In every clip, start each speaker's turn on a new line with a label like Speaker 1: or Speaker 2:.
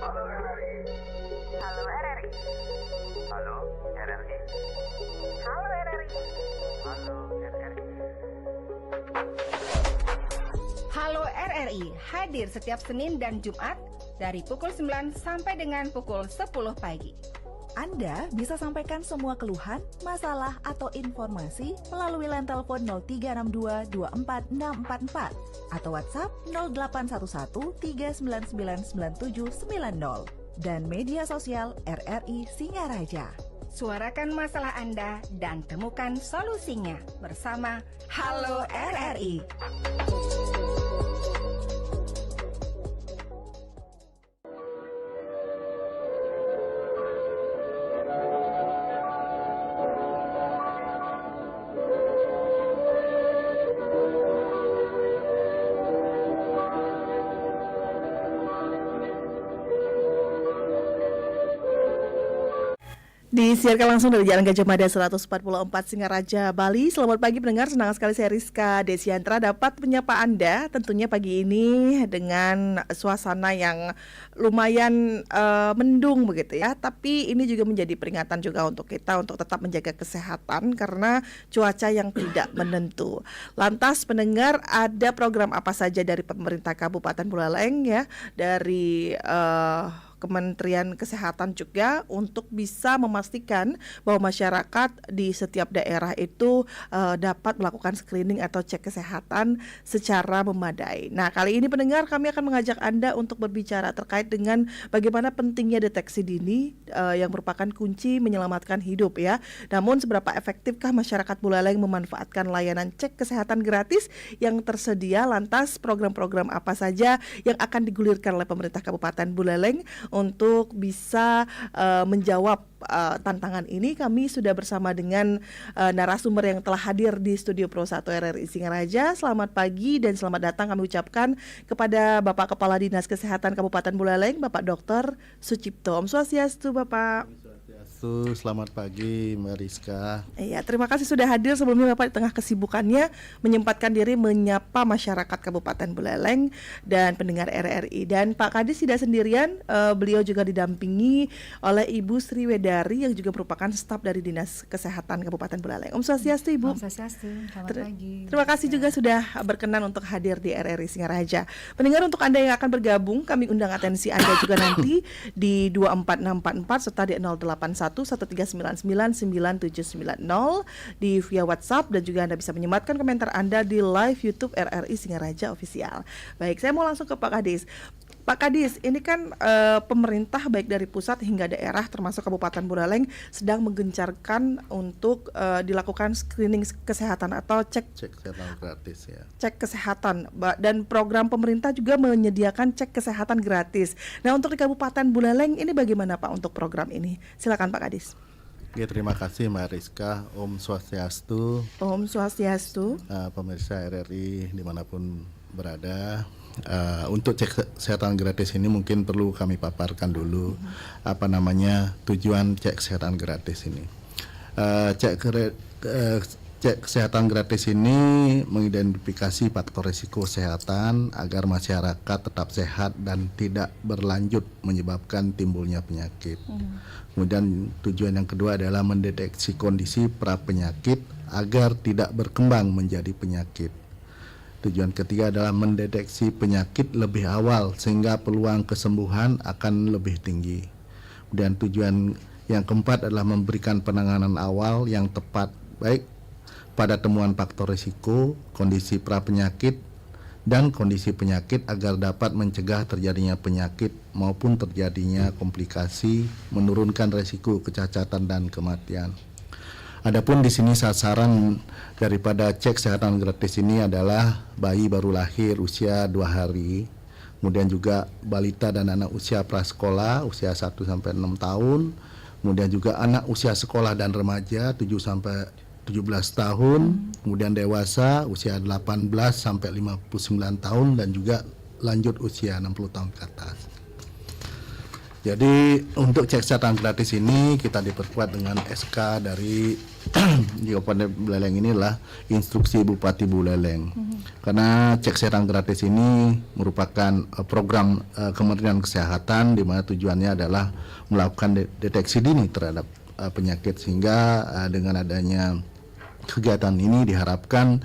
Speaker 1: Halo RRI.
Speaker 2: Halo RRI.
Speaker 1: Halo RRI.
Speaker 2: Halo RRI.
Speaker 1: Halo RRI.
Speaker 3: Halo RRI hadir setiap Senin dan Jumat dari pukul 9 sampai dengan pukul 10 pagi.
Speaker 4: Anda bisa sampaikan semua keluhan, masalah, atau informasi melalui line telepon 0362 24644 atau WhatsApp 0811 399 9790 dan media sosial RRI Singaraja.
Speaker 3: Suarakan masalah Anda dan temukan solusinya bersama Halo RRI.
Speaker 5: Disiarkan langsung dari Jalan Gajah Mada 144 Singaraja, Bali. Selamat pagi pendengar, senang sekali saya Rizka Desiantra dapat menyapa Anda tentunya pagi ini dengan suasana yang lumayan mendung begitu ya. Tapi ini juga menjadi peringatan juga untuk kita untuk tetap menjaga kesehatan karena cuaca yang tidak menentu. Lantas pendengar, ada program apa saja dari pemerintah Kabupaten Buleleng ya, dari Kementerian Kesehatan juga untuk bisa memastikan bahwa masyarakat di setiap daerah itu dapat melakukan screening atau cek kesehatan secara memadai. Nah, kali ini pendengar, kami akan mengajak Anda untuk berbicara terkait dengan bagaimana pentingnya deteksi dini yang merupakan kunci menyelamatkan hidup ya. Namun seberapa efektifkah masyarakat Buleleng memanfaatkan layanan cek kesehatan gratis yang tersedia? Lantas program-program apa saja yang akan digulirkan oleh pemerintah Kabupaten Buleleng untuk bisa menjawab tantangan ini? Kami sudah bersama dengan narasumber yang telah hadir di Studio Pro 1 RRI Singaraja. Selamat pagi dan selamat datang kami ucapkan kepada Bapak Kepala Dinas Kesehatan Kabupaten Buleleng, Bapak Dr. Sucipto. Om Swastiastu, Bapak.
Speaker 6: Selamat pagi Mbak Rizka.
Speaker 5: Iya, terima kasih sudah hadir. Sebelumnya Bapak di tengah kesibukannya menyempatkan diri menyapa masyarakat Kabupaten Buleleng dan pendengar RRI. Dan Pak Kadis tidak sendirian, beliau juga didampingi oleh Ibu Sri Wedari yang juga merupakan staf dari Dinas Kesehatan Kabupaten Buleleng. Om Swastiastu, Ibu.
Speaker 7: Om Swastiastu, selamat pagi.
Speaker 5: Terima kasih juga sudah berkenan untuk hadir di RRI Singaraja. Pendengar, untuk Anda yang akan bergabung, kami undang atensi Anda juga nanti di 24644 serta di 08113999790 di via WhatsApp, dan juga Anda bisa menyematkan komentar Anda di live YouTube RRI Singaraja Official. Baik, saya mau langsung ke Pak Kadis. Pak Kadis, ini kan pemerintah baik dari pusat hingga daerah termasuk Kabupaten Buleleng sedang menggencarkan untuk dilakukan screening kesehatan atau cek
Speaker 6: kesehatan gratis ya.
Speaker 5: Cek kesehatan, dan program pemerintah juga menyediakan cek kesehatan gratis. Nah, untuk di Kabupaten Buleleng ini bagaimana Pak untuk program ini? Silakan Pak Kadis.
Speaker 6: Oke, terima kasih Mbak Rizka. Om Swastiastu.
Speaker 5: Om Swastiastu.
Speaker 6: Pemirsa RRI dimanapun berada. Untuk cek kesehatan gratis ini mungkin perlu kami paparkan dulu tujuan cek kesehatan gratis ini. Cek kesehatan gratis ini mengidentifikasi faktor risiko kesehatan agar masyarakat tetap sehat dan tidak berlanjut menyebabkan timbulnya penyakit. Kemudian tujuan yang kedua adalah mendeteksi kondisi pra penyakit agar tidak berkembang menjadi penyakit. Tujuan ketiga adalah mendeteksi penyakit lebih awal sehingga peluang kesembuhan akan lebih tinggi. Kemudian tujuan yang keempat adalah memberikan penanganan awal yang tepat baik pada temuan faktor risiko, kondisi pra penyakit, dan kondisi penyakit agar dapat mencegah terjadinya penyakit maupun terjadinya komplikasi, menurunkan risiko kecacatan dan kematian. Adapun di sini sasaran daripada cek kesehatan gratis ini adalah bayi baru lahir usia 2 hari, kemudian juga balita dan anak usia prasekolah usia 1 sampai 6 tahun, kemudian juga anak usia sekolah dan remaja 7 sampai 17 tahun, kemudian dewasa usia 18 sampai 59 tahun dan juga lanjut usia 60 tahun ke atas. Jadi untuk cek kesehatan gratis ini kita diperkuat dengan SK dari di Kabupaten Buleleng inilah instruksi Bupati Buleleng. Karena cek kesehatan gratis ini merupakan program Kementerian Kesehatan di mana tujuannya adalah melakukan deteksi dini terhadap penyakit, sehingga dengan adanya kegiatan ini diharapkan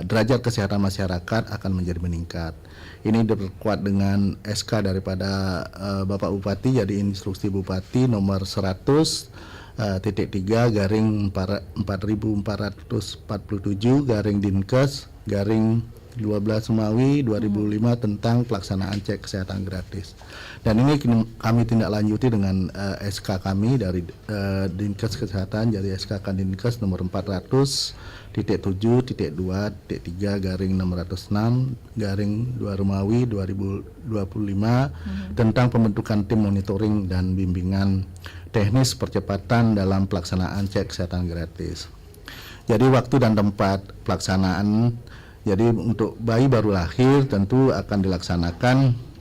Speaker 6: derajat kesehatan masyarakat akan menjadi meningkat. Ini diperkuat dengan SK daripada Bapak Bupati, jadi instruksi Bupati nomor 100.4447/Dinkes/12 Sumawi 2005 tentang pelaksanaan cek kesehatan gratis. Dan ini kami tindak lanjuti dengan SK kami dari Dinkes Kesehatan, jadi SK Dinkes nomor 400.7.2.3/606/2 Romawi 2025 tentang pembentukan tim monitoring dan bimbingan teknis percepatan dalam pelaksanaan cek kesehatan gratis. Jadi waktu dan tempat pelaksanaan, jadi untuk bayi baru lahir tentu akan dilaksanakan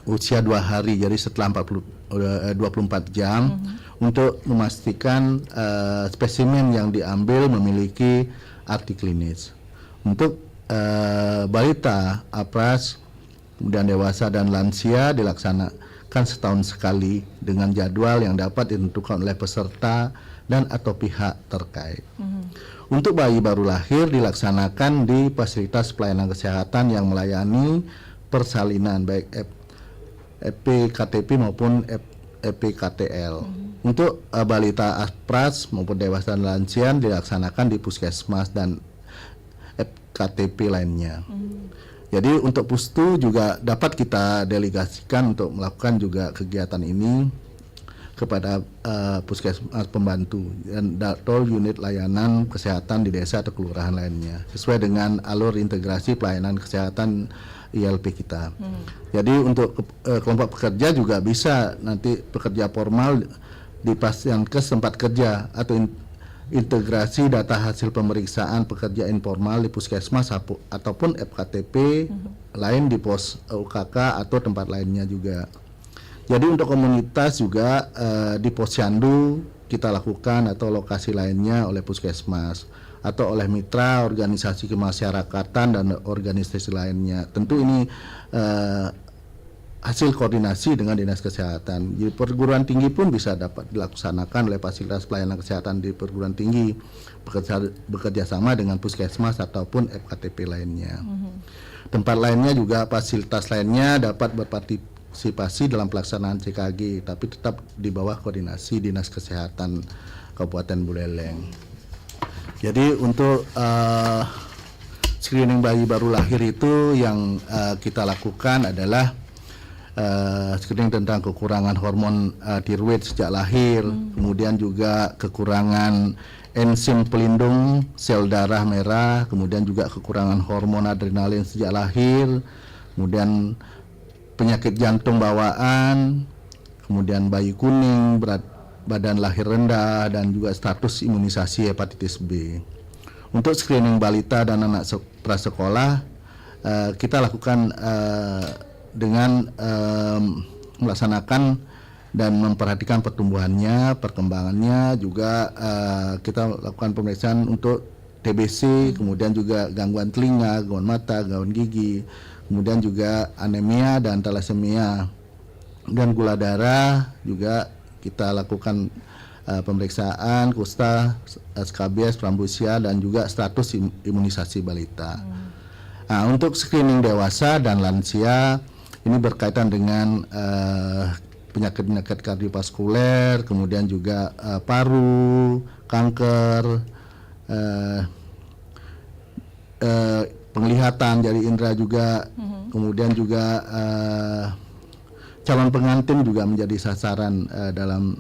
Speaker 6: usia 2 hari, jadi setelah 24 jam untuk memastikan spesimen yang diambil memiliki arti klinis. Untuk balita, apras, kemudian dewasa dan lansia dilaksanakan setahun sekali dengan jadwal yang dapat ditentukan oleh peserta dan atau pihak terkait. Untuk bayi baru lahir dilaksanakan di fasilitas pelayanan kesehatan yang melayani persalinan baik EPKTP maupun EPKTL. Untuk balita apras maupun dewasa dan lansia dilaksanakan di puskesmas dan EPKTP lainnya. Jadi untuk pustu juga dapat kita delegasikan untuk melakukan juga kegiatan ini kepada puskesmas pembantu dan atau unit layanan kesehatan di desa atau kelurahan lainnya sesuai dengan alur integrasi pelayanan kesehatan ILP kita. Jadi untuk kelompok pekerja juga bisa nanti pekerja formal di Pasyankes tempat kerja atau integrasi data hasil pemeriksaan pekerja informal di puskesmas ataupun FKTP lain di pos UKK atau tempat lainnya juga. Jadi untuk komunitas juga di posyandu kita lakukan atau lokasi lainnya oleh puskesmas atau oleh mitra organisasi kemasyarakatan dan organisasi lainnya. Tentu ini hasil koordinasi dengan Dinas Kesehatan. Di perguruan tinggi pun bisa dapat dilaksanakan oleh fasilitas pelayanan kesehatan di perguruan tinggi bekerja sama dengan puskesmas ataupun FKTP lainnya. Tempat lainnya juga fasilitas lainnya dapat berpartisipasi dalam pelaksanaan CKG, tapi tetap di bawah koordinasi Dinas Kesehatan Kabupaten Buleleng. Jadi untuk screening bayi baru lahir itu yang kita lakukan adalah screening tentang kekurangan hormon tiroid sejak lahir, kemudian juga kekurangan enzim pelindung sel darah merah, kemudian juga kekurangan hormon adrenalin sejak lahir, kemudian penyakit jantung bawaan, kemudian bayi kuning, berat badan lahir rendah, dan juga status imunisasi hepatitis B. Untuk screening balita dan anak prasekolah kita lakukan dengan melaksanakan dan memperhatikan pertumbuhannya, perkembangannya, juga kita lakukan pemeriksaan untuk TBC, kemudian juga gangguan telinga, gangguan mata, gangguan gigi, kemudian juga anemia dan thalassemia, dan gula darah juga kita lakukan pemeriksaan kusta, SKBS, Prambusia, dan juga status imunisasi balita. Nah, untuk screening dewasa dan lansia ini berkaitan dengan penyakit-penyakit kardiovaskuler, kemudian juga paru, kanker, penglihatan, jari indera juga, kemudian juga calon pengantin juga menjadi sasaran dalam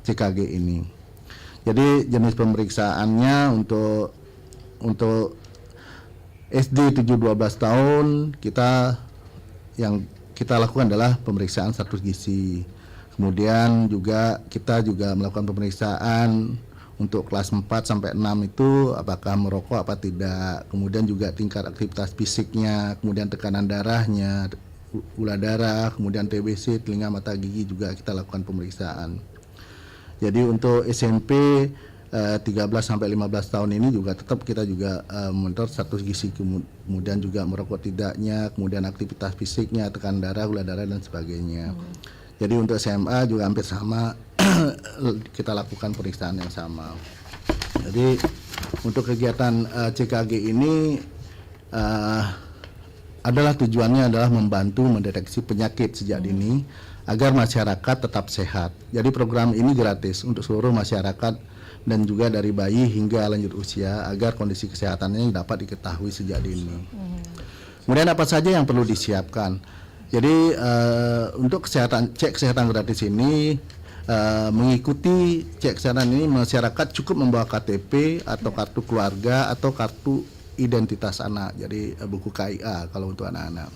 Speaker 6: CKG ini. Jadi jenis pemeriksaannya untuk SD 7-12 tahun yang kita lakukan adalah pemeriksaan status gizi. Kemudian juga kita juga melakukan pemeriksaan untuk kelas 4 sampai 6 itu apakah merokok apa tidak. Kemudian juga tingkat aktivitas fisiknya, kemudian tekanan darahnya, gula darah, kemudian TBC, telinga, mata, gigi juga kita lakukan pemeriksaan. Jadi untuk SMP 13 sampai 15 tahun ini juga tetap kita juga memonitor status gizi, kemudian juga merokok tidaknya, kemudian aktivitas fisiknya, tekanan darah, gula darah dan sebagainya. Jadi untuk SMA juga hampir sama kita lakukan pemeriksaan yang sama. Jadi untuk kegiatan CKG ini adalah tujuannya adalah membantu mendeteksi penyakit sejak dini agar masyarakat tetap sehat. Jadi program ini gratis untuk seluruh masyarakat dan juga dari bayi hingga lanjut usia agar kondisi kesehatannya dapat diketahui sejak dini. Kemudian apa saja yang perlu disiapkan? Jadi untuk cek kesehatan gratis ini mengikuti cek kesehatan ini masyarakat cukup membawa KTP atau kartu keluarga atau kartu identitas anak, jadi buku KIA kalau untuk anak-anak.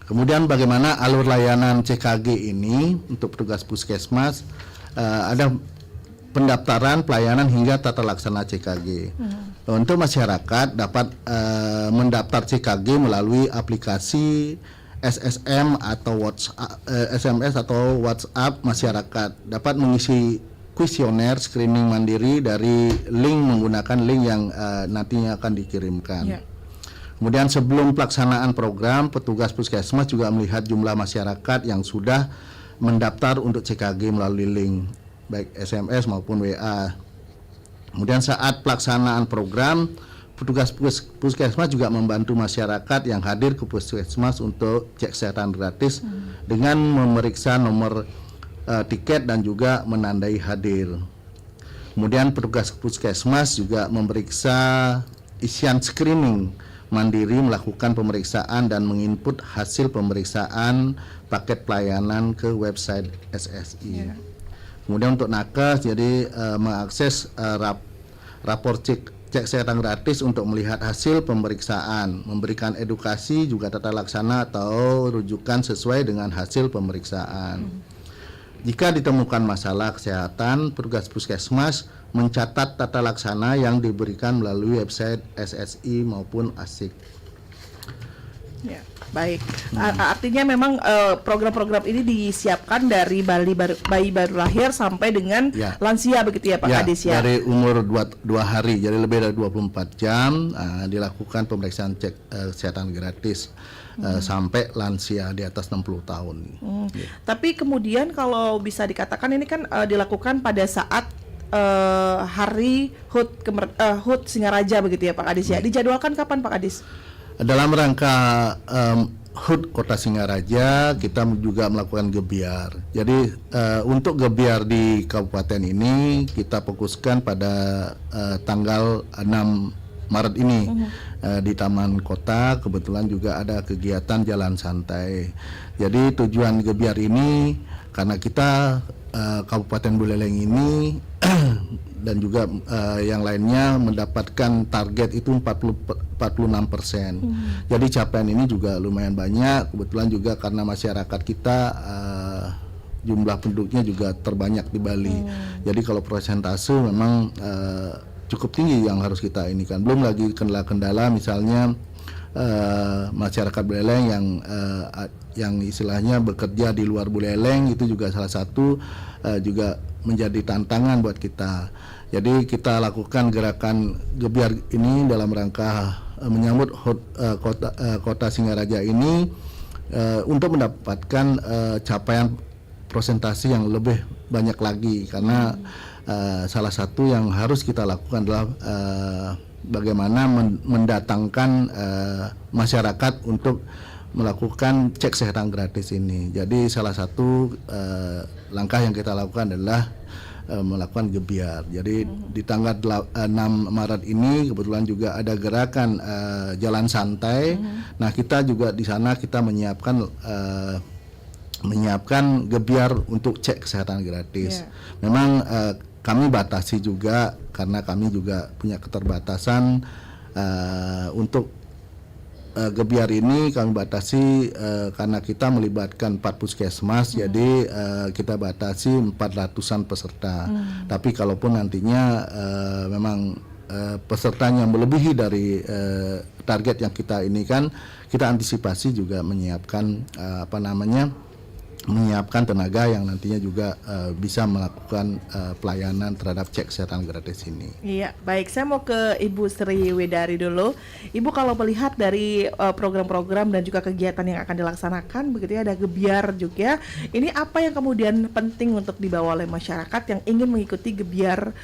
Speaker 6: Kemudian bagaimana alur layanan CKG ini untuk petugas puskesmas, ada pendaftaran, pelayanan hingga tata laksana CKG. Untuk masyarakat dapat mendaftar CKG melalui aplikasi SSM atau WhatsApp, SMS atau WhatsApp masyarakat, dapat mengisi kuesioner screening mandiri dari link menggunakan link yang nantinya akan dikirimkan. Kemudian sebelum pelaksanaan program, petugas puskesmas juga melihat jumlah masyarakat yang sudah mendaftar untuk CKG melalui link, baik SMS maupun WA. Kemudian saat pelaksanaan program, petugas puskesmas juga membantu masyarakat yang hadir ke puskesmas untuk cek kesehatan gratis dengan memeriksa nomor tiket dan juga menandai hadir. Kemudian petugas puskesmas juga memeriksa isian screening mandiri, melakukan pemeriksaan dan menginput hasil pemeriksaan paket pelayanan ke website SSI. Kemudian untuk nakes, jadi mengakses rapor cek kesehatan gratis untuk melihat hasil pemeriksaan, memberikan edukasi juga tata laksana atau rujukan sesuai dengan hasil pemeriksaan. Jika ditemukan masalah kesehatan, petugas puskesmas mencatat tata laksana yang diberikan melalui website SSI maupun ASIK.
Speaker 5: Ya, baik. Artinya memang program-program ini disiapkan dari bayi baru lahir sampai dengan lansia begitu ya Pak Kadis ya?
Speaker 6: Dari umur 2 hari, jadi lebih dari 24 jam dilakukan pemeriksaan cek kesehatan gratis sampai lansia di atas 60 tahun.
Speaker 5: Tapi kemudian kalau bisa dikatakan ini kan dilakukan pada saat hari HUT Singaraja begitu ya Pak Kadis ya? Dijadwalkan kapan Pak Kadis?
Speaker 6: Dalam rangka HUT Kota Singaraja kita juga melakukan gebiar. Jadi untuk gebiar di kabupaten ini kita fokuskan pada tanggal 6 Maret ini di Taman Kota. Kebetulan juga ada kegiatan jalan santai. Jadi tujuan gebiar ini karena kita Kabupaten Buleleng ini dan juga yang lainnya mendapatkan target itu 46%. Jadi capaian ini juga lumayan banyak. Kebetulan juga karena masyarakat kita jumlah penduduknya juga terbanyak di Bali. Jadi kalau persentase memang cukup tinggi yang harus kita inikan. Belum lagi kendala-kendala misalnya masyarakat Buleleng yang istilahnya bekerja di luar Buleleng, itu juga salah satu juga menjadi tantangan buat kita. Jadi kita lakukan gerakan gebiar ini dalam rangka menyambut kota Singaraja ini untuk mendapatkan capaian presentasi yang lebih banyak lagi, karena salah satu yang harus kita lakukan adalah bagaimana mendatangkan masyarakat untuk melakukan cek kesehatan gratis ini. Jadi salah satu langkah yang kita lakukan adalah melakukan gebiar. Jadi di tanggal 6 Maret ini kebetulan juga ada gerakan jalan santai. Nah kita juga di sana kita menyiapkan gebiar untuk cek kesehatan gratis. Memang kami batasi juga karena kami juga punya keterbatasan untuk gebiar ini kami batasi karena kita melibatkan 4 puskesmas, jadi kita batasi 400-an peserta. Tapi kalaupun nantinya memang pesertanya melebihi dari target yang kita ini kan, kita antisipasi juga menyiapkan tenaga yang nantinya juga bisa melakukan pelayanan terhadap cek kesehatan gratis ini.
Speaker 5: Iya, baik. Saya mau ke Ibu Sri Wedari dulu. Ibu, kalau melihat dari program-program dan juga kegiatan yang akan dilaksanakan, begitu ya, ada gebiar juga. Ini apa yang kemudian penting untuk dibawa oleh masyarakat yang ingin mengikuti gebiar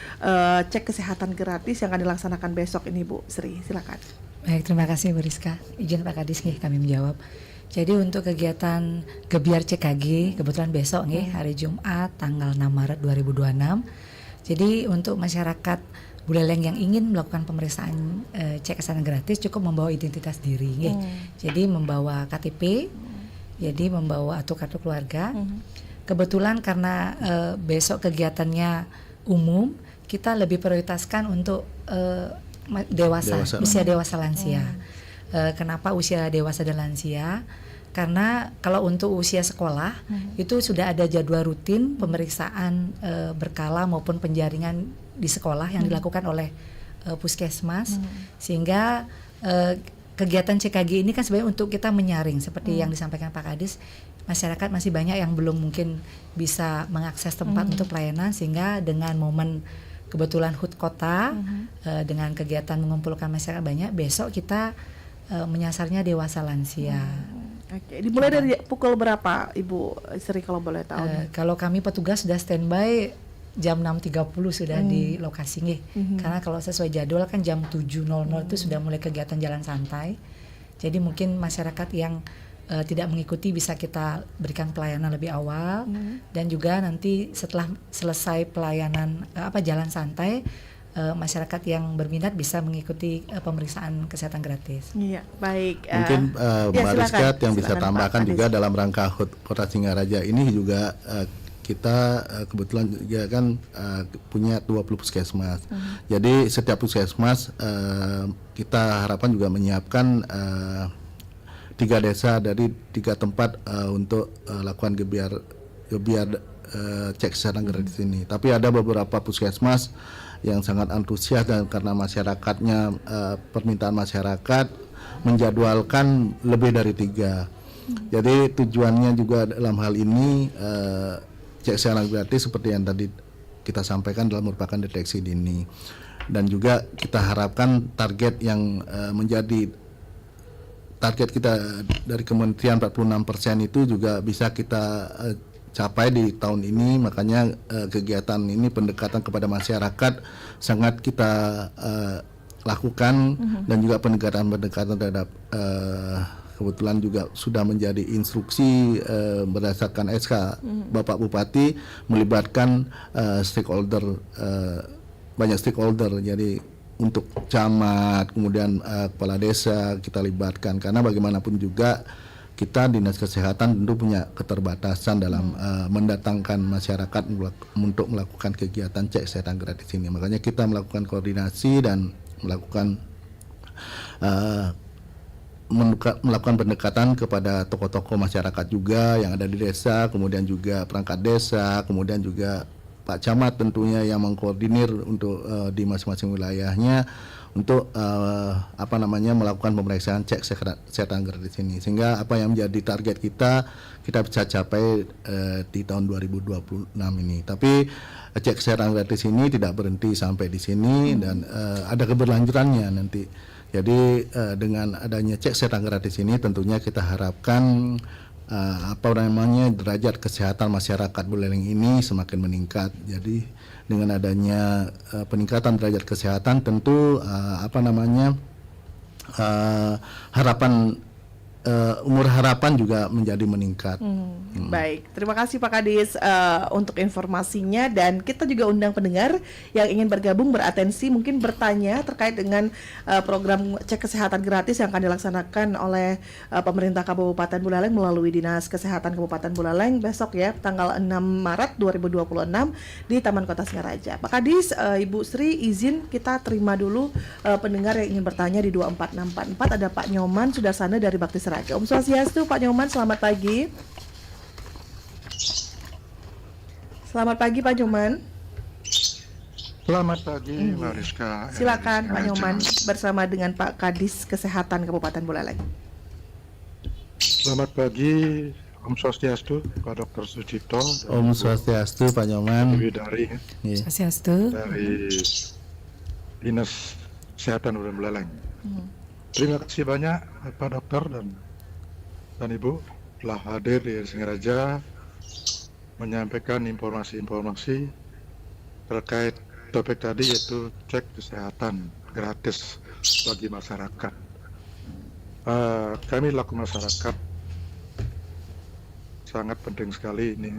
Speaker 5: cek kesehatan gratis yang akan dilaksanakan besok ini, Bu Sri? Silakan.
Speaker 7: Baik, terima kasih Bu Rizka. Izin Pak Kadis nih kami menjawab. Jadi untuk kegiatan gebiar CKG kebetulan besok nih hari Jumat tanggal 6 Maret 2026. Jadi untuk masyarakat Buleleng yang ingin melakukan pemeriksaan cek kesehatan gratis cukup membawa identitas diri nih. Jadi membawa KTP, jadi membawa atau kartu keluarga. Kebetulan karena besok kegiatannya umum, kita lebih prioritaskan untuk dewasa, usia dewasa lansia. Kenapa usia dewasa dan lansia? Karena kalau untuk usia sekolah itu sudah ada jadwal rutin pemeriksaan berkala maupun penjaringan di sekolah yang dilakukan oleh puskesmas, sehingga kegiatan CKG ini kan sebenarnya untuk kita menyaring seperti yang disampaikan Pak Kadis. Masyarakat masih banyak yang belum mungkin bisa mengakses tempat untuk pelayanan, sehingga dengan momen kebetulan HUT kota dengan kegiatan mengumpulkan masyarakat banyak, besok kita menyasarnya dewasa lansia.
Speaker 5: Oke, dimulai dari pukul berapa Ibu Sri kalau boleh tahu?
Speaker 7: Kalau kami petugas sudah standby jam 6.30 sudah di lokasi nih. Karena kalau sesuai jadwal kan jam 7.00 itu sudah mulai kegiatan jalan santai. Jadi mungkin masyarakat yang tidak mengikuti bisa kita berikan pelayanan lebih awal, dan juga nanti setelah selesai pelayanan jalan santai, masyarakat yang berminat bisa mengikuti pemeriksaan kesehatan gratis.
Speaker 5: Iya, baik.
Speaker 6: Mungkin Mbak Rizka yang bisa tambahkan juga dalam rangka HUT Kota Singaraja ini juga kita kebetulan juga kan punya 20 puskesmas. Jadi setiap puskesmas kita harapkan juga menyiapkan 3 desa dari 3 tempat untuk lakukan gebiar cek kesehatan gratis ini. Tapi ada beberapa puskesmas yang sangat antusias, dan karena masyarakatnya permintaan masyarakat menjadwalkan lebih dari 3. Jadi tujuannya juga dalam hal ini cek kesehatan gratis seperti yang tadi kita sampaikan adalah merupakan deteksi dini, dan juga kita harapkan target yang menjadi target kita dari Kementerian 46% itu juga bisa kita capai di tahun ini. Makanya kegiatan ini, pendekatan kepada masyarakat sangat kita lakukan, dan juga pendekatan terhadap kebetulan juga sudah menjadi instruksi berdasarkan SK Bapak Bupati melibatkan stakeholder, banyak stakeholder. Jadi untuk camat, kemudian kepala desa kita libatkan, karena bagaimanapun juga kita Dinas Kesehatan tentu punya keterbatasan dalam mendatangkan masyarakat untuk melakukan kegiatan cek kesehatan gratis ini. Makanya kita melakukan koordinasi dan melakukan pendekatan kepada tokoh-tokoh masyarakat juga yang ada di desa, kemudian juga perangkat desa, kemudian juga Pak Camat tentunya yang mengkoordinir untuk di masing-masing wilayahnya untuk melakukan pemeriksaan cek kesehatan gratis ini, sehingga apa yang menjadi target kita bisa capai di tahun 2026 ini. Tapi cek kesehatan gratis ini tidak berhenti sampai di sini, dan ada keberlanjutannya nanti. Jadi dengan adanya cek kesehatan gratis ini tentunya kita harapkan derajat kesehatan masyarakat Buleleng ini semakin meningkat. Jadi dengan adanya peningkatan derajat kesehatan tentu umur harapan juga menjadi meningkat.
Speaker 5: Baik, terima kasih Pak Kadis untuk informasinya, dan kita juga undang pendengar yang ingin bergabung, beratensi, mungkin bertanya terkait dengan program cek kesehatan gratis yang akan dilaksanakan oleh pemerintah Kabupaten Buleleng melalui Dinas Kesehatan Kabupaten Buleleng besok ya, tanggal 6 Maret 2026 di Taman Kota Singaraja. Pak Kadis, Ibu Sri, izin kita terima dulu pendengar yang ingin bertanya di 24644. Ada Pak Nyoman Sudarsana dari Bakti Seraja. Om Swastiastu, Pak Nyoman, selamat pagi. Selamat pagi Pak Nyoman.
Speaker 8: Selamat pagi, Mbak Rizka.
Speaker 5: Silakan Pak
Speaker 8: RRI
Speaker 5: Nyoman
Speaker 8: Ciamis.
Speaker 5: bersama dengan Pak Kadis Kesehatan Kabupaten Buleleng.
Speaker 8: Selamat pagi, Om Swastiastu, Pak Dr. Sucipto.
Speaker 6: Om Swastiastu Pak Nyoman.
Speaker 8: Ibu dari
Speaker 6: Iya.
Speaker 7: Swastiastu.
Speaker 8: Dinas Kesehatan Kabupaten Buleleng. Terima kasih banyak Pak Dokter dan Ibu telah hadir di Singaraja menyampaikan informasi-informasi terkait topik tadi, yaitu cek kesehatan gratis bagi masyarakat. Kami laku masyarakat sangat penting sekali ini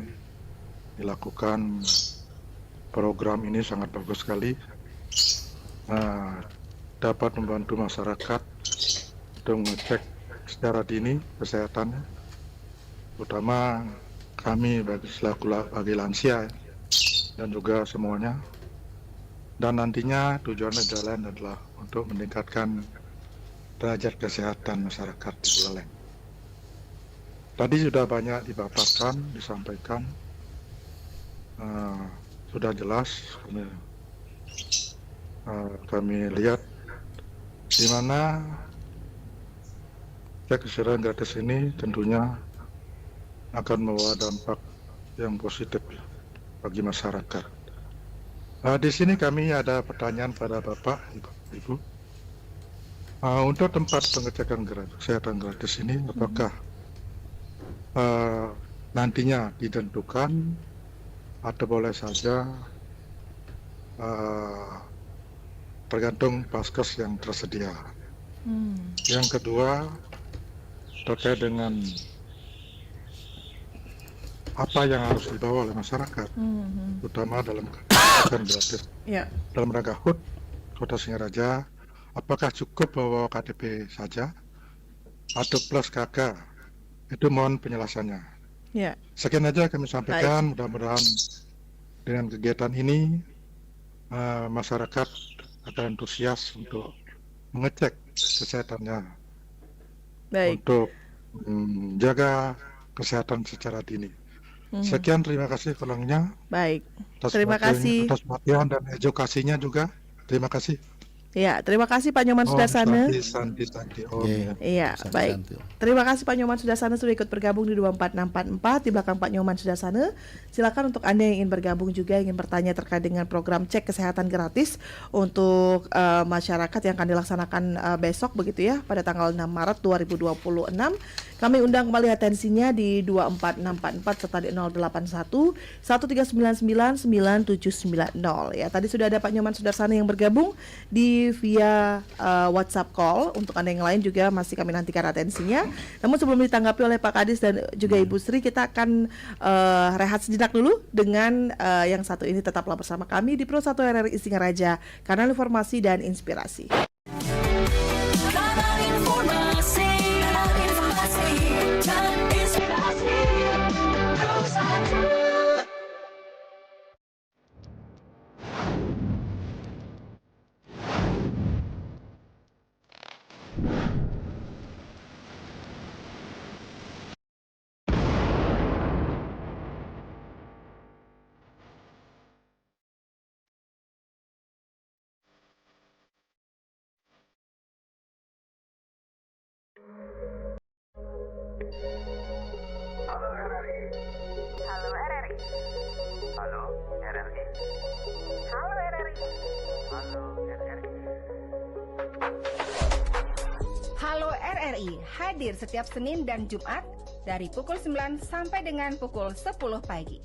Speaker 8: dilakukan. Program ini sangat bagus sekali, dapat membantu masyarakat untuk mengecek secara dini kesehatannya, terutama kami bagi lansia dan juga semuanya. Dan nantinya tujuannya adalah untuk meningkatkan derajat kesehatan masyarakat di Buleleng. Tadi sudah banyak dipaparkan, disampaikan, sudah jelas. Kami lihat di mana cek kesehatan gratis ini tentunya akan membawa dampak yang positif bagi masyarakat. Di sini kami ada pertanyaan pada Bapak, Ibu. Untuk tempat pengecekan kesehatan gratis ini, apakah nantinya ditentukan atau boleh saja tergantung paskes yang tersedia? Yang kedua, terkait dengan apa yang harus dibawa oleh masyarakat, terutama dalam kesehatan gratis. Dalam rangka HUT Kota Singaraja, apakah cukup bawa KTP saja atau plus KK? Itu mohon penjelasannya. Sekian aja kami sampaikan. Mudah-mudahan dengan kegiatan ini masyarakat akan antusias untuk mengecek kesehatannya, untuk menjaga kesehatan secara dini. Sekian, terima kasih kurangnya.
Speaker 5: Baik, terima kasih
Speaker 8: atas perhatian dan edukasinya juga. Terima kasih.
Speaker 5: Ya, terima kasih Pak Nyoman Sudarsana.
Speaker 8: Santi.
Speaker 5: Iya, baik. Terima kasih Pak Nyoman Sudarsana sudah ikut bergabung di 24644 di belakang Pak Nyoman Sudarsana. Silakan untuk Anda yang ingin bergabung juga, ingin bertanya terkait dengan program cek kesehatan gratis untuk masyarakat yang akan dilaksanakan besok begitu ya, pada tanggal 6 Maret 2026. Kami undang kembali atensinya di 24644 serta di 081 1399 9790 ya. Tadi sudah ada Pak Nyoman Sudarsana yang bergabung di via WhatsApp call. Untuk Anda yang lain juga masih kami nantikan atensinya. Namun sebelum ditanggapi oleh Pak Kadis dan juga Ibu Sri, kita akan rehat sejenak dulu dengan yang satu ini. Tetaplah bersama kami di Pro 1 RRI Singaraja, kanal informasi dan inspirasi.
Speaker 1: Halo RRI.
Speaker 2: Halo RRI.
Speaker 1: Halo RRI.
Speaker 2: Halo RRI.
Speaker 1: Halo RRI.
Speaker 3: Halo RRI hadir setiap Senin dan Jumat dari pukul 9 sampai dengan pukul 10 pagi.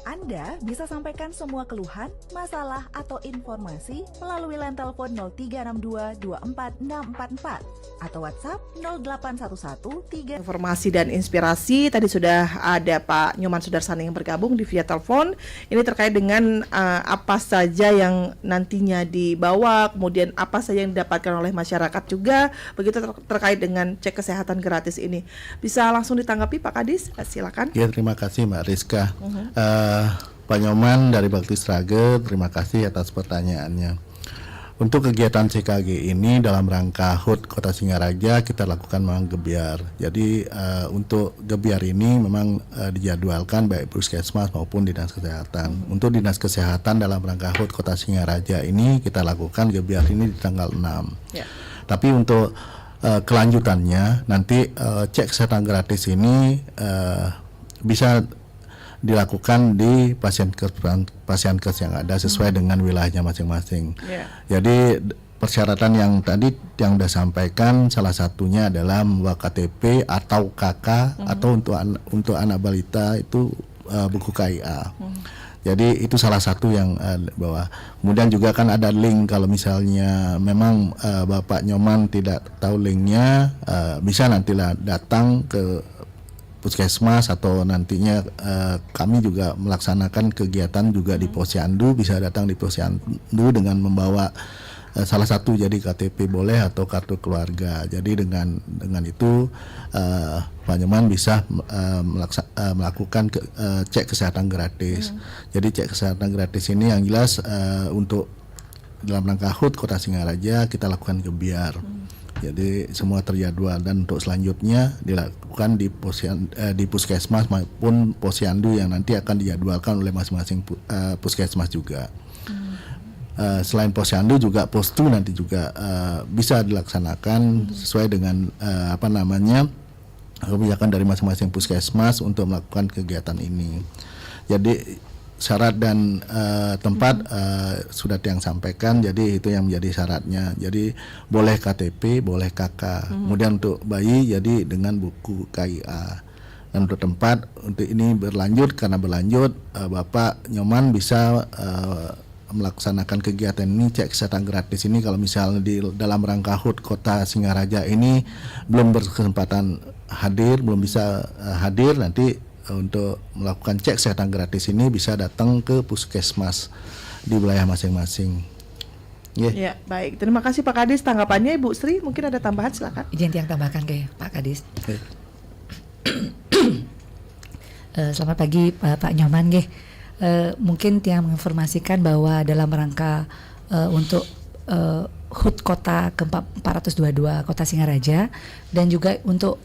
Speaker 4: Anda bisa sampaikan semua keluhan, masalah, atau informasi melalui line telepon 0362 24644 atau WhatsApp 0811 3.
Speaker 5: Informasi dan inspirasi, tadi sudah ada Pak Nyoman Sudarsana yang bergabung di via telepon. Ini terkait dengan apa saja yang nantinya dibawa, kemudian apa saja yang didapatkan oleh masyarakat juga, begitu terkait dengan cek kesehatan gratis ini. Bisa langsung ditanggapi Pak Kadis, silakan.
Speaker 6: Ya, terima kasih Mbak Rizka. Pak Nyoman dari Bakti Sragen, terima kasih atas pertanyaannya. Untuk kegiatan CKG ini dalam rangka HUT Kota Singaraja kita lakukan memang gebiar. Jadi untuk gebiar ini memang dijadwalkan baik Puskesmas maupun Dinas Kesehatan. Untuk Dinas Kesehatan dalam rangka HUT Kota Singaraja ini kita lakukan gebiar ini di tanggal 6. Ya. Tapi untuk kelanjutannya nanti cek kesehatan gratis ini bisa dilakukan di pasien kes yang ada sesuai dengan wilayahnya masing-masing. Jadi persyaratan yang tadi yang sudah sampaikan salah satunya adalah membawa KTP atau KK atau untuk anak balita itu buku KIA. Jadi itu salah satu yang bawa. Kemudian juga kan ada link kalau misalnya memang Bapak Nyoman tidak tahu linknya, bisa nantilah datang ke Puskesmas atau nantinya kami juga melaksanakan kegiatan juga di Posyandu, bisa datang di Posyandu dengan membawa salah satu jadi KTP boleh atau kartu keluarga. Jadi dengan itu Pak Nyoman bisa melakukan cek kesehatan gratis. Jadi cek kesehatan gratis ini yang jelas untuk dalam rangka HUT Kota Singaraja kita lakukan gebiar. Jadi semua terjadwal dan untuk selanjutnya dilakukan di Puskesmas maupun Posyandu yang nanti akan dijadwalkan oleh masing-masing Puskesmas juga. Selain Posyandu juga Postu nanti juga bisa dilaksanakan sesuai dengan kebijakan dari masing-masing Puskesmas untuk melakukan kegiatan ini. Jadi syarat dan tempat sudah yang sampaikan, jadi itu yang menjadi syaratnya. Jadi boleh KTP, boleh KK. Kemudian untuk bayi jadi dengan buku KIA. Dan untuk tempat untuk ini berlanjut Bapak Nyoman bisa melaksanakan kegiatan ini cek kesehatan gratis ini kalau misalnya di dalam rangka HUT Kota Singaraja ini belum berkesempatan hadir, belum bisa hadir, nanti untuk melakukan cek kesehatan gratis ini bisa datang ke Puskesmas di wilayah masing-masing.
Speaker 5: Ya, baik. Terima kasih Pak Kadis tanggapannya. Ibu Sri mungkin ada tambahan, silakan.
Speaker 7: Izin yang tambahkan ke Pak Kadis. Selamat pagi Pak Nyoman nggih. Mungkin yang menginformasikan bahwa dalam rangka untuk HUT Kota ke-422 Kota Singaraja dan juga untuk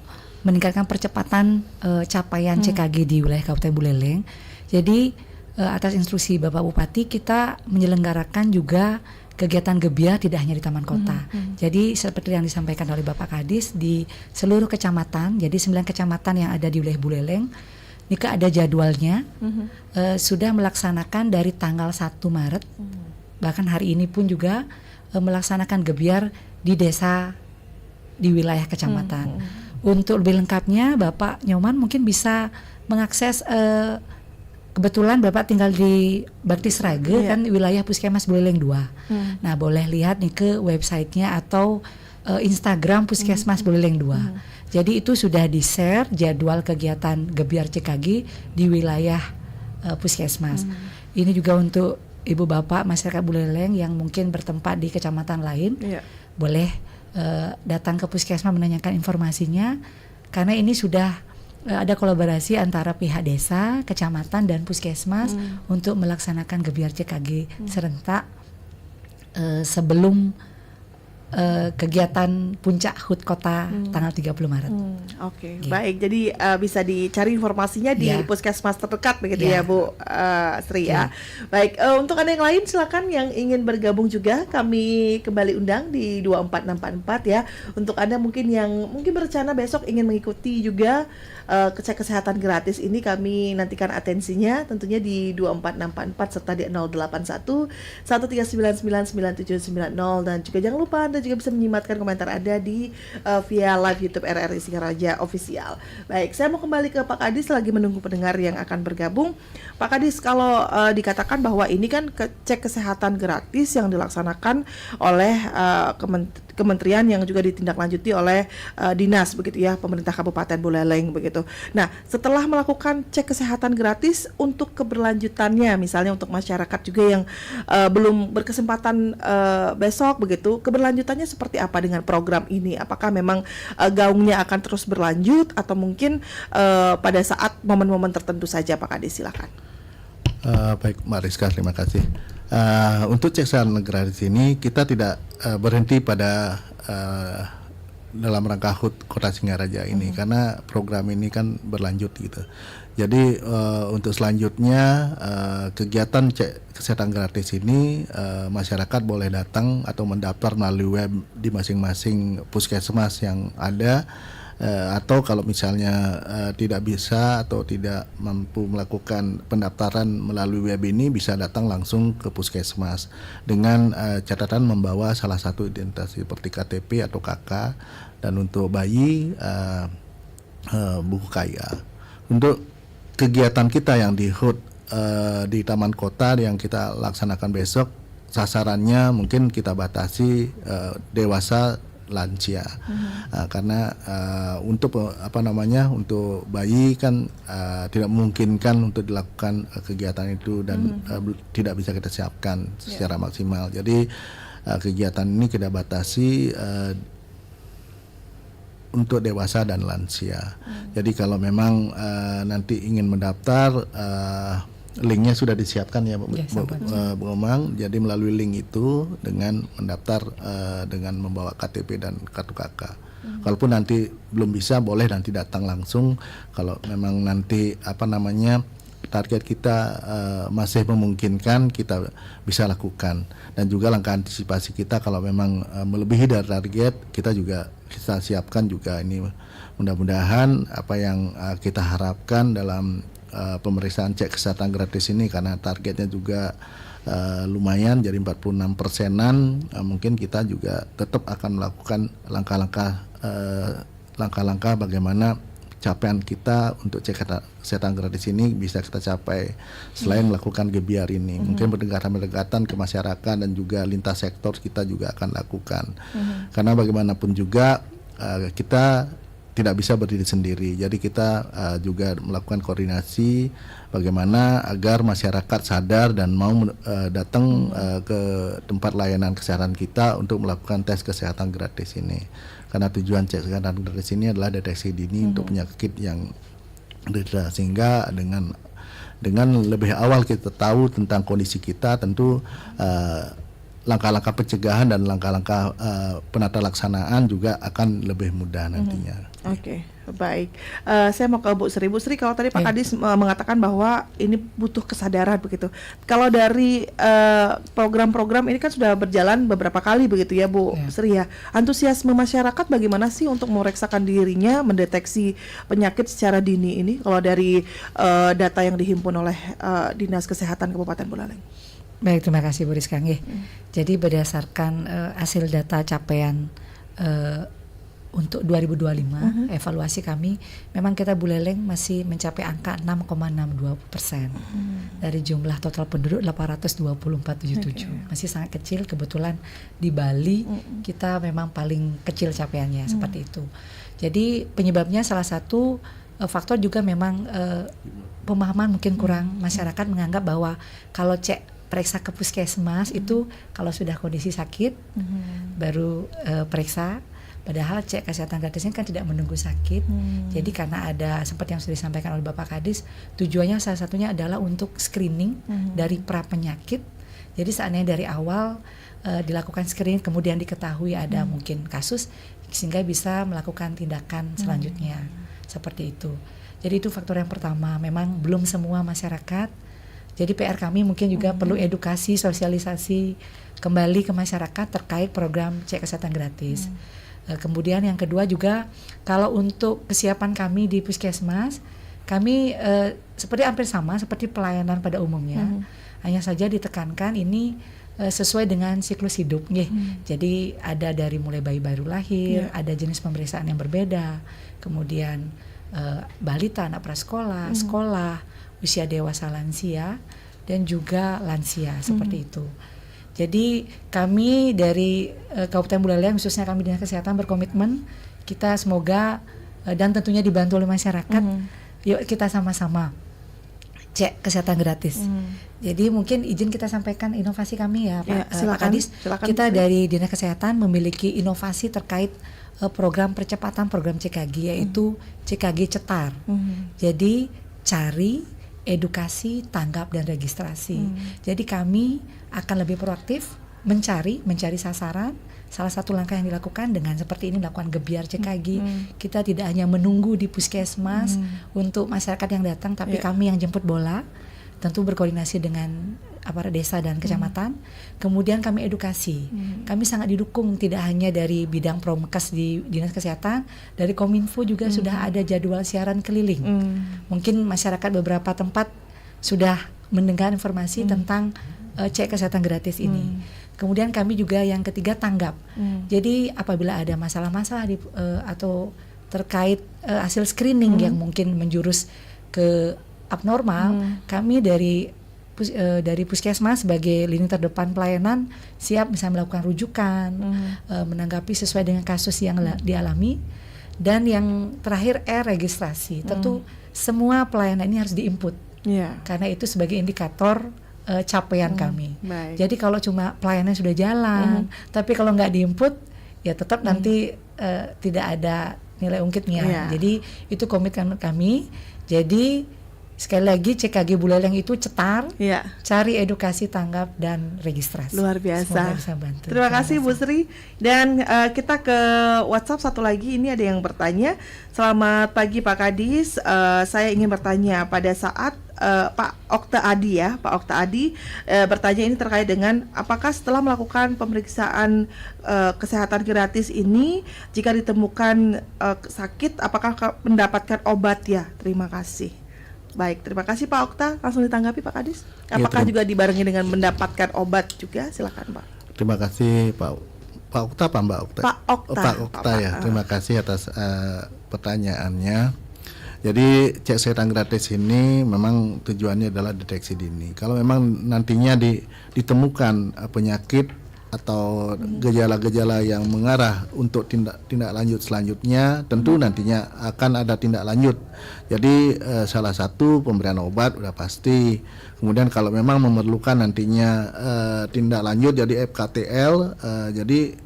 Speaker 7: meningkatkan percepatan capaian CKG di wilayah Kabupaten Buleleng. Jadi atas instruksi Bapak Bupati kita menyelenggarakan juga kegiatan gebiar tidak hanya di Taman Kota. Jadi seperti yang disampaikan oleh Bapak Kadis di seluruh kecamatan, jadi 9 kecamatan yang ada di wilayah Buleleng, ini ada jadwalnya, sudah melaksanakan dari tanggal 1 Maret, bahkan hari ini pun juga melaksanakan gebiar di desa di wilayah kecamatan. Untuk lebih lengkapnya Bapak Nyoman mungkin bisa mengakses kebetulan Bapak tinggal di Bakti Srage kan wilayah Puskesmas Buleleng 2. Nah boleh lihat nih ke websitenya atau Instagram Puskesmas Buleleng 2. Jadi itu sudah di-share jadwal kegiatan gebiar CKG di wilayah Puskesmas. Ini juga untuk Ibu Bapak masyarakat Buleleng yang mungkin bertempat di kecamatan lain, boleh datang ke Puskesmas menanyakan informasinya, karena ini sudah ada kolaborasi antara pihak desa, kecamatan dan Puskesmas untuk melaksanakan gebiar CKG serentak sebelum kegiatan puncak HUT Kota tanggal 30 Maret.
Speaker 5: Oke, baik. Jadi bisa dicari informasinya di Puskesmas terdekat begitu ya Bu Sri ya. Baik, untuk Anda yang lain silakan yang ingin bergabung juga kami kembali undang di 24644 ya. Untuk Anda mungkin yang berencana besok ingin mengikuti juga cek kesehatan gratis ini, kami nantikan atensinya tentunya di 24644 serta di 081 139999790, dan juga jangan lupa Anda juga bisa menyimatkan komentar Anda di via live YouTube RRI Singaraja Official. Baik, saya mau kembali ke Pak Kadis lagi menunggu pendengar yang akan bergabung. Pak Kadis, kalau dikatakan bahwa ini kan cek kesehatan gratis yang dilaksanakan oleh kementerian yang juga ditindaklanjuti oleh dinas begitu ya, pemerintah Kabupaten Buleleng begitu. Nah, setelah melakukan cek kesehatan gratis untuk keberlanjutannya, misalnya untuk masyarakat juga yang belum berkesempatan besok begitu, keberlanjutannya seperti apa dengan program ini? Apakah memang gaungnya akan terus berlanjut atau mungkin pada saat momen-momen tertentu saja? Pak Kadis, silakan.
Speaker 6: Baik Mbak Rizka, terima kasih. Untuk cek kesehatan gratis ini kita tidak berhenti pada dalam rangka HUT Kota Singaraja ini, karena program ini kan berlanjut gitu. Jadi untuk selanjutnya kegiatan cek kesehatan gratis ini masyarakat boleh datang atau mendaftar melalui web di masing-masing puskesmas yang ada, atau kalau misalnya tidak bisa atau tidak mampu melakukan pendaftaran melalui web ini, bisa datang langsung ke puskesmas dengan catatan membawa salah satu identitas seperti KTP atau KK, dan untuk bayi buku KIA. Untuk kegiatan kita yang di HUT di Taman Kota yang kita laksanakan besok, sasarannya mungkin kita batasi dewasa lansia, karena untuk untuk bayi kan tidak memungkinkan untuk dilakukan kegiatan itu, dan tidak bisa kita siapkan secara maksimal. Jadi kegiatan ini kita batasi untuk dewasa dan lansia. Jadi kalau memang nanti ingin mendaftar, linknya sudah disiapkan ya Bu Omang. Jadi melalui link itu dengan mendaftar dengan membawa KTP dan kartu KK. Kalaupun nanti belum bisa, boleh nanti datang langsung. Kalau memang nanti target kita masih memungkinkan, kita bisa lakukan. Dan juga langkah antisipasi kita kalau memang melebihi dari target, kita siapkan juga ini. Mudah-mudahan apa yang kita harapkan dalam pemeriksaan cek kesehatan gratis ini, karena targetnya juga lumayan, jadi 46%-an, mungkin kita juga tetap akan melakukan langkah-langkah bagaimana capaian kita untuk cek kesehatan gratis ini bisa kita capai selain melakukan gebiar ini. Mungkin pendekatan ke masyarakat dan juga lintas sektor kita juga akan lakukan. Karena bagaimanapun juga kita tidak bisa berdiri sendiri. Jadi kita juga melakukan koordinasi bagaimana agar masyarakat sadar dan mau datang ke tempat layanan kesehatan kita untuk melakukan tes kesehatan gratis ini. Karena tujuan cek kesehatan gratis ini adalah deteksi dini untuk penyakit yang ada, sehingga dengan lebih awal kita tahu tentang kondisi kita, tentu langkah-langkah pencegahan dan langkah-langkah penata laksanaan juga akan lebih mudah nantinya.
Speaker 5: Oke, baik. Saya mau ke Bu Sri. Bu Sri, kalau tadi Pak Kadis mengatakan bahwa ini butuh kesadaran begitu. Kalau dari program-program ini kan sudah berjalan beberapa kali begitu ya Bu Sri ya. Antusiasme masyarakat bagaimana sih untuk memeriksakan dirinya, mendeteksi penyakit secara dini ini? Kalau dari data yang dihimpun oleh Dinas Kesehatan Kabupaten Buleleng.
Speaker 7: Baik, terima kasih Bu Rizka. Jadi berdasarkan hasil data capaian untuk 2025, evaluasi kami, memang kita Buleleng masih mencapai angka 6,62% dari jumlah total penduduk 824.077. Masih sangat kecil. Kebetulan di Bali kita memang paling kecil capaiannya seperti itu. Jadi penyebabnya salah satu faktor juga memang pemahaman mungkin kurang. Masyarakat menganggap bahwa kalau periksa ke puskesmas itu kalau sudah kondisi sakit baru periksa. Padahal cek kesehatan gratis ini kan tidak menunggu sakit. Jadi karena ada seperti yang sudah disampaikan oleh Bapak Kadis, tujuannya salah satunya adalah untuk screening dari pra penyakit. Jadi seandainya dari awal dilakukan screening, kemudian diketahui ada mungkin kasus, sehingga bisa melakukan tindakan selanjutnya. Seperti itu. Jadi itu faktor yang pertama. Memang belum semua masyarakat. Jadi PR kami mungkin juga perlu edukasi, sosialisasi kembali ke masyarakat terkait program cek kesehatan gratis. Kemudian yang kedua juga, kalau untuk kesiapan kami di puskesmas, kami seperti hampir sama seperti pelayanan pada umumnya. Hanya saja ditekankan ini sesuai dengan siklus hidup. Jadi ada dari mulai bayi baru lahir, ada jenis pemeriksaan yang berbeda, kemudian balita, anak prasekolah, sekolah, usia dewasa lansia, dan juga lansia, seperti itu. Jadi kami dari Kabupaten Buleleng, khususnya kami Dinas Kesehatan, berkomitmen kita semoga dan tentunya dibantu oleh masyarakat, yuk kita sama-sama cek kesehatan gratis. Jadi mungkin izin kita sampaikan inovasi kami ya Pak, Pak Kadis. Kita dari Dinas Kesehatan memiliki inovasi terkait program percepatan program CKG, yaitu CKG Cetar. Jadi cari, edukasi, tanggap dan registrasi. Jadi kami akan lebih proaktif mencari sasaran. Salah satu langkah yang dilakukan dengan seperti ini melakukan gebiar CKG. Kita tidak hanya menunggu di puskesmas untuk masyarakat yang datang, tapi kami yang jemput bola, tentu berkoordinasi dengan aparat desa dan kecamatan. Kemudian kami edukasi. Kami sangat didukung tidak hanya dari bidang Promkes di Dinas Kesehatan, dari Kominfo juga sudah ada jadwal siaran keliling. Mungkin masyarakat beberapa tempat sudah mendengar informasi tentang cek kesehatan gratis ini. Kemudian kami juga yang ketiga tanggap. Jadi apabila ada masalah-masalah atau terkait hasil screening yang mungkin menjurus ke abnormal, kami dari puskesmas sebagai lini terdepan pelayanan siap bisa melakukan rujukan, menanggapi sesuai dengan kasus yang dialami. Dan yang terakhir registrasi. Tentu semua pelayanan ini harus diinput, karena itu sebagai indikator capaian kami.
Speaker 5: Baik.
Speaker 7: Jadi kalau cuma pelayanan sudah jalan, tapi kalau nggak diinput, ya tetap nanti tidak ada nilai ungkitnya. Jadi itu komitmen kami. Jadi sekali lagi CKG Buleleng itu cetar, cari edukasi, tanggap dan registrasi.
Speaker 5: Luar biasa.
Speaker 7: Semoga bisa bantu.
Speaker 5: Terima kasih Bu Sri. Dan kita ke WhatsApp satu lagi, ini ada yang bertanya. Selamat pagi Pak Kadis, saya ingin bertanya pada saat Pak Okta Adi bertanya ini terkait dengan apakah setelah melakukan pemeriksaan kesehatan gratis ini, jika ditemukan sakit, apakah mendapatkan obat ya? Terima kasih. Baik, terima kasih Pak Okta. Langsung ditanggapi Pak Kadis. Apakah juga dibarengi dengan mendapatkan obat juga? Silakan Pak.
Speaker 6: Terima kasih Pak Okta, Pak Mbak Okta. Pak Okta ya. Terima kasih atas pertanyaannya. Jadi cek kesehatan gratis ini memang tujuannya adalah deteksi dini. Kalau memang nantinya ditemukan penyakit atau gejala-gejala yang mengarah untuk tindak lanjut selanjutnya, tentu nantinya akan ada tindak lanjut. Jadi salah satu pemberian obat udah pasti. Kemudian kalau memang memerlukan nantinya tindak lanjut jadi FKTL, jadi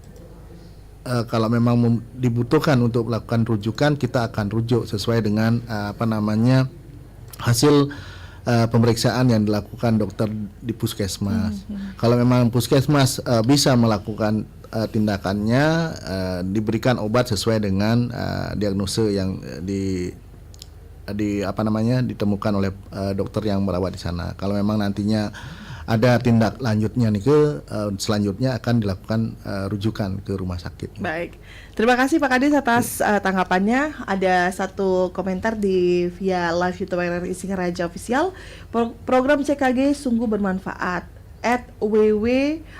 Speaker 6: kalau memang dibutuhkan untuk melakukan rujukan, kita akan rujuk sesuai dengan hasil pemeriksaan yang dilakukan dokter di puskesmas. Kalau memang puskesmas bisa melakukan tindakannya, diberikan obat sesuai dengan diagnosa yang ditemukan oleh dokter yang merawat di sana. Kalau memang nantinya ada tindak lanjutnya selanjutnya akan dilakukan rujukan ke rumah sakit.
Speaker 5: Baik, terima kasih Pak Kadis atas tanggapannya. Ada satu komentar via live YouTube RRI Singaraja Official. Program CKG sungguh bermanfaat. @ww_kode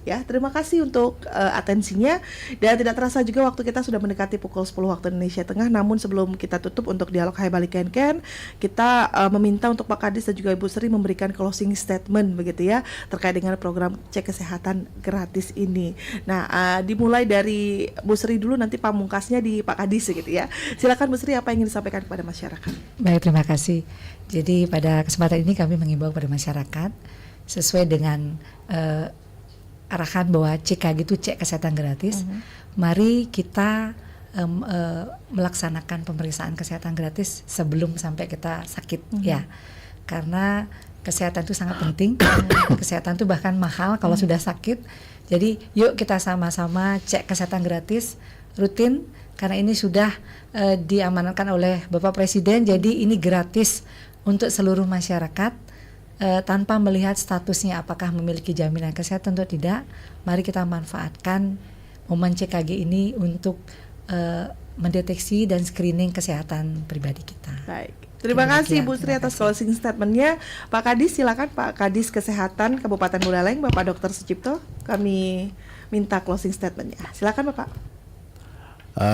Speaker 5: ya. Terima kasih untuk atensinya. Dan tidak terasa juga waktu kita sudah mendekati pukul 10 waktu Indonesia Tengah. Namun sebelum kita tutup untuk dialog Hai Balik Ken, kita meminta untuk Pak Kadis dan juga Ibu Sri memberikan closing statement begitu ya, terkait dengan program cek kesehatan gratis ini. Nah, dimulai dari Bu Sri dulu, nanti pamungkasnya di Pak Kadis gitu ya. Silakan Bu Sri, apa yang ingin disampaikan kepada masyarakat?
Speaker 7: Baik, terima kasih. Jadi pada kesempatan ini kami mengimbau kepada masyarakat sesuai dengan arahan bahwa CKG itu cek kesehatan gratis. Mari kita melaksanakan pemeriksaan kesehatan gratis sebelum sampai kita sakit ya. Karena kesehatan itu sangat penting. Kesehatan itu bahkan mahal kalau sudah sakit. Jadi yuk kita sama-sama cek kesehatan gratis rutin, karena ini sudah diamanatkan oleh Bapak Presiden. Jadi ini gratis untuk seluruh masyarakat. Tanpa melihat statusnya apakah memiliki jaminan kesehatan atau tidak. Mari kita manfaatkan momen CKG ini untuk mendeteksi dan screening kesehatan pribadi kita.
Speaker 5: Baik, terima kasih Bu Sri atas closing statementnya. Pak Kadis, silakan Pak Kadis Kesehatan Kabupaten Buleleng, Bapak Dr. Sucipto. Kami minta closing statementnya. Silakan Bapak.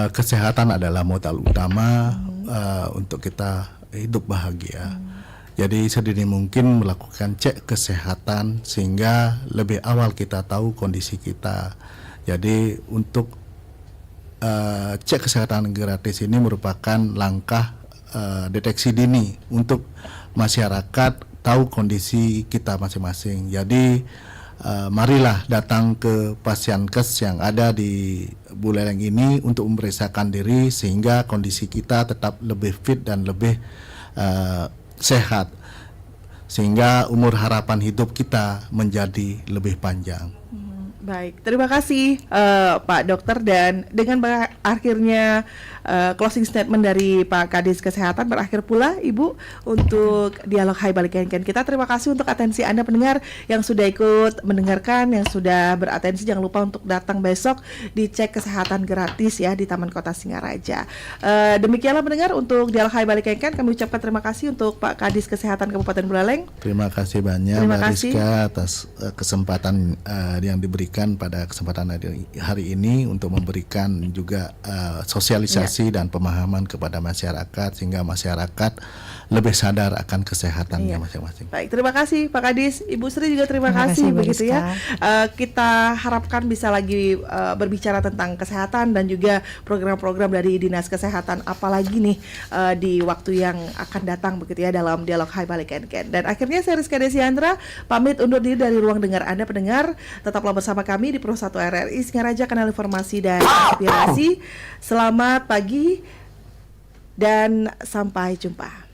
Speaker 6: Kesehatan adalah modal utama untuk kita hidup bahagia. Jadi sedini mungkin melakukan cek kesehatan sehingga lebih awal kita tahu kondisi kita. Jadi untuk cek kesehatan gratis ini merupakan langkah deteksi dini untuk masyarakat tahu kondisi kita masing-masing. Jadi marilah datang ke Pasienkes yang ada di Buleleng ini untuk memeriksakan diri sehingga kondisi kita tetap lebih fit dan lebih sehat sehingga umur harapan hidup kita menjadi lebih panjang.
Speaker 5: Baik, terima kasih Pak Dokter, dan dengan akhirnya closing statement dari Pak Kadis Kesehatan berakhir pula Ibu untuk dialog Hai Balik Kenken kita. Terima kasih untuk atensi Anda pendengar yang sudah ikut mendengarkan, yang sudah beratensi. Jangan lupa untuk datang besok dicek kesehatan gratis ya di Taman Kota Singaraja. Demikianlah pendengar untuk dialog Hai Balik Kenken. Kami ucapkan terima kasih untuk Pak Kadis Kesehatan Kabupaten Buleleng.
Speaker 6: Terima kasih banyak Mbak Rizka atas kesempatan yang diberikan pada kesempatan hari ini untuk memberikan juga sosialisasi dan pemahaman kepada masyarakat sehingga masyarakat lebih sadar akan kesehatannya masing-masing.
Speaker 5: Baik, terima kasih Pak Kadis. Ibu Sri juga terima kasih begitu ya. Kita harapkan bisa lagi berbicara tentang kesehatan dan juga program-program dari Dinas Kesehatan apalagi nih di waktu yang akan datang begitu ya dalam dialog Hai Balik Kenken. Dan akhirnya saya Rizka Desiandra pamit undur diri dari ruang dengar Anda pendengar. Tetaplah bersama kami di Pro 1 RRI Singaraja, kanal informasi dan inspirasi. Selamat pagi dan sampai jumpa.